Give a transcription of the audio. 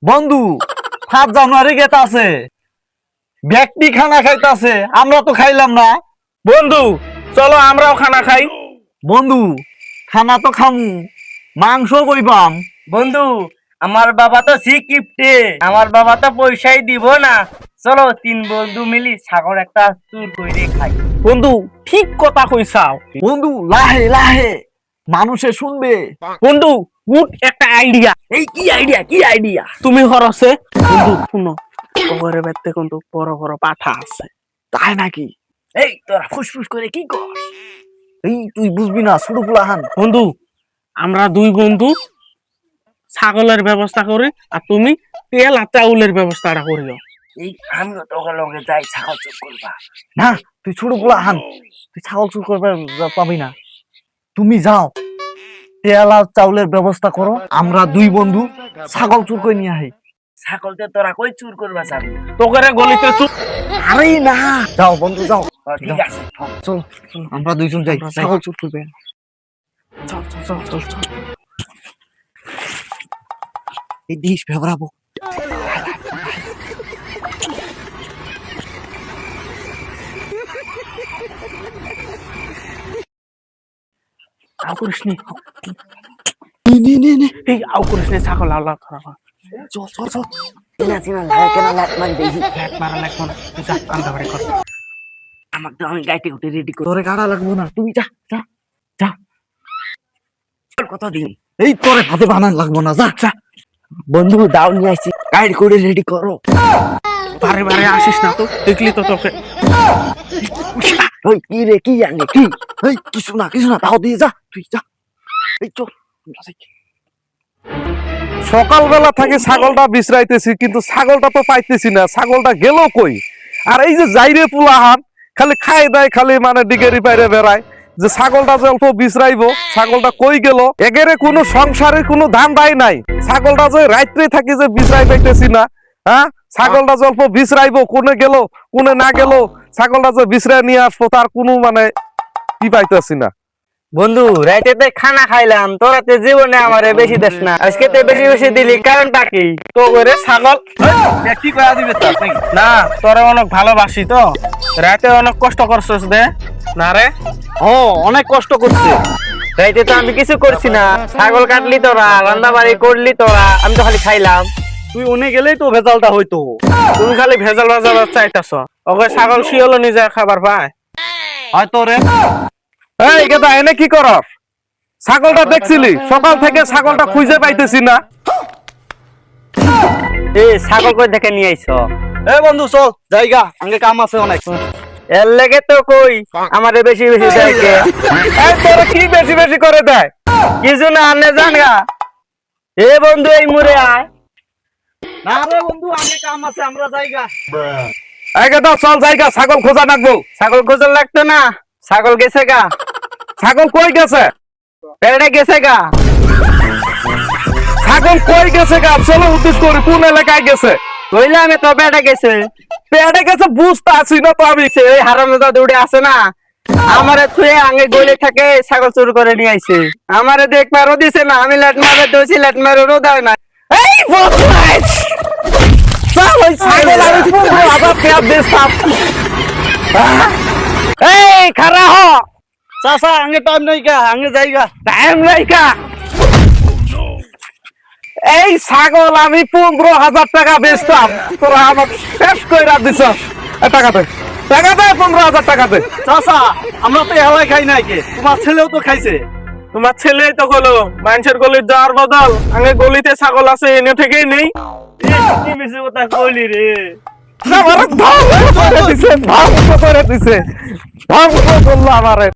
বন্ধু 7 জানুয়ারি গেট আছে, ব্যক্তি খানা খাইতাছে, আমরা তো খাইলাম না। বন্ধু চলো আমরাও খানা খাই। বন্ধু খানা তো খামু, মাংস কইবাম। বন্ধু আমার বাবা তো সিকিপ্টে, আমার বাবা তো পয়সাই দিব না। চলো 3 বন্ধু মিলি ছাগল একটা চুর করে খাই। বন্ধু ঠিক কথা কইছাও। বন্ধু লাহে লাহে, মানুষে শুনবে। বন্ধু গুড একটা আইডিয়া। এই কি আইডিয়া, কি আইডিয়া? তুমি হরছে বন্ধু শুনো, ওরে বেতে কিন্তু বড় বড় পাঠা আছে। তাই নাকি? এই তোরা ফুসফুস করে কি কর? এই তুই বুঝবি না, ছোট পোলাহান। বন্ধু আমরা 2 বন্ধু ছাগলের ব্যবস্থা করি, আর তুমি তেল আর চাউলের ব্যবস্থাটা করিও। এই আমিও তোকে লগে যাই ছাগল চুর করবা। না, তুই ছোট পোলাহান, তুই ছাগল চুর করবে পাবি না। তুমি যাও, তেল আর চাউলের ব্যবস্থা করো, আমরা 2 বন্ধু ছাগল চুর করে নিয়ে আহি। ছাগলতে তোরা কই চুর করবা যাবি? তোকে গলিতে আরে না, যাও বন্ধু যাও। ঠিক আছে চলো আমরা 2জন যাই, আমরা যাই। ছাগল চুর করবে। চল চল চল চল চল। এই দিস ফেবরাবো। আও করিস নি, নে এই আও করিস নি, ছাগল আল্লাহ খারাপ চল চল চল। চিনা লাগে না, লাইট মারি দেখি। এক মারা লাগবো না, তুই যা আন্দা বাড়ি কর। আমার তো আমি গাইতে উঠে রেডি করি। তোরে কাটা লাগবো না, তুই যা যা যা। কতদিন এই তোরে ভাতে বানান লাগবো না, যা যা। বন্ধু দাও নিয়ে আসছি, গাইড করে রেডি করো। বারে বারে আসিস না তো, দেখলি তো তোকে। ওই কি রে, কি জানি কি? এই কিছু না তাও দিয়ে যা, তুই যা। এই চল। সকালবেলা থেকে ছাগলটা বিশ্রাইতেছি, কিন্তু ছাগলটা তো পাইতেছি না। ছাগলটা গেল কই? আর এই যে যাইরে পুলাহান খালি খাই দেয়, খালি মানে ডিগেরি বাইরে বেড়ায়, যে ছাগলটা যে অল্প বিশ্রাইবো, ছাগলটা কই গেল? এগেরে কোনো সংসারের কোনো ধান দায় নাই। ছাগলটা যে রাত্রে থাকি যে বিশ্রাই পাইতেছি না। হ্যাঁ, ছাগলটা যে অল্প বিশ্রাইবো, কোনে গেল কোনে না গেল, ছাগলটা যে বিশ্রাই নিয়ে আসবো তার কোনো মানে কি পাইতেছি না। বন্ধু রাইতে খানা খাইলাম, তোরাতে জীবনে আমারে বেশি দেস না, আজকে তে বেশি বেশি দিলি, কারণটা কি? তো করে ছাগল কি করা দিবে তার নাকি? না, তোরে অনেক ভালোবাসি তো, রাতে অনেক কষ্ট করছিস দে না রে। ও অনেক কষ্ট করছে। রাইতে তো আমি কিছু করছি না, ছাগল কাটলি তোরা, রান্না বাড়ি করলি তোরা, আমি তো খালি খাইলাম। তুই উনি গেলেই তো ভেজালটা হইতো। তুমি খালি ভেজাল ভাজাল চাইতাছ, ওকে ছাগল শিওলো নিজে খাবার পায়। হয়তো রে। এই গেদা এনে কি কর? ছাগলটা দেখছিলি সকাল থেকে, ছাগলটা খুঁজে পাইতেছি না। এ ছাগল কই দেখে নিয়ে আইছো? এ বন্ধু চল জায়গা, আগে কাম আছে অনেক। এর লেগে তো কই আমারে বেশি বেশি দেয় কে? এই তোরা কি বেশি বেশি করে দেয়? কিছু না আনে জানগা। এ বন্ধু এই মুরে আয়। না রে বন্ধু, আগে কাম আছে, আমরা জায়গা। এই গেদা চল জায়গা, ছাগল খোঁজা নাকবো। ছাগল খোঁজার লাগতো না, ছাগল গেছে গা, ছাগল কই গেছে? পেড়ে গেছে গা। ছাগল কই গেছে গা? চলো উদ্দেশ্য করি, কোন এলাকায় গেছে? কইলাম তো পেড়ে গেছে। পেড়ে গেছে বুঝতে আছি না তো আমি। এই হারামজাদা দৌড়ে আছে না, আমারে থুয়ে আগে গলে থাকে ছাগল চুরি করে নিয়ে আইছে। আমারে দেখ মারও দিছে না, আমি লেট মারে দইছি, লেট মারও দেয় না। এই বদমাইশ! চল ওই ছাগল আমি 15,000 টাকা দিতাম। এই খারা হ, চাচা আগে টাইম নাই কা, আগে জায়গা। টাইম নাই কা। এই ছাগল আমি 15,000 টাকা বেচতাম, তোরা আমার শেষ কইরা দিছ। টাকা দে, টাকা দে, 15,000 টাকা দে। চাচা আমরা তো হেলাই খাই নাই কে, তোমার ছেলেও তো খাইছে। তোমার ছেলেই তো হলো মানুষের গলির যাওয়ার বদল আগে গলিতে ছাগল আছে এনে থেকেই নেই। কি বেশি কথা কইলি রে? আমারে ধ্বংস করে দিছে, ধ্বংস করে দিছে, ধ্বংস করলো আমারে।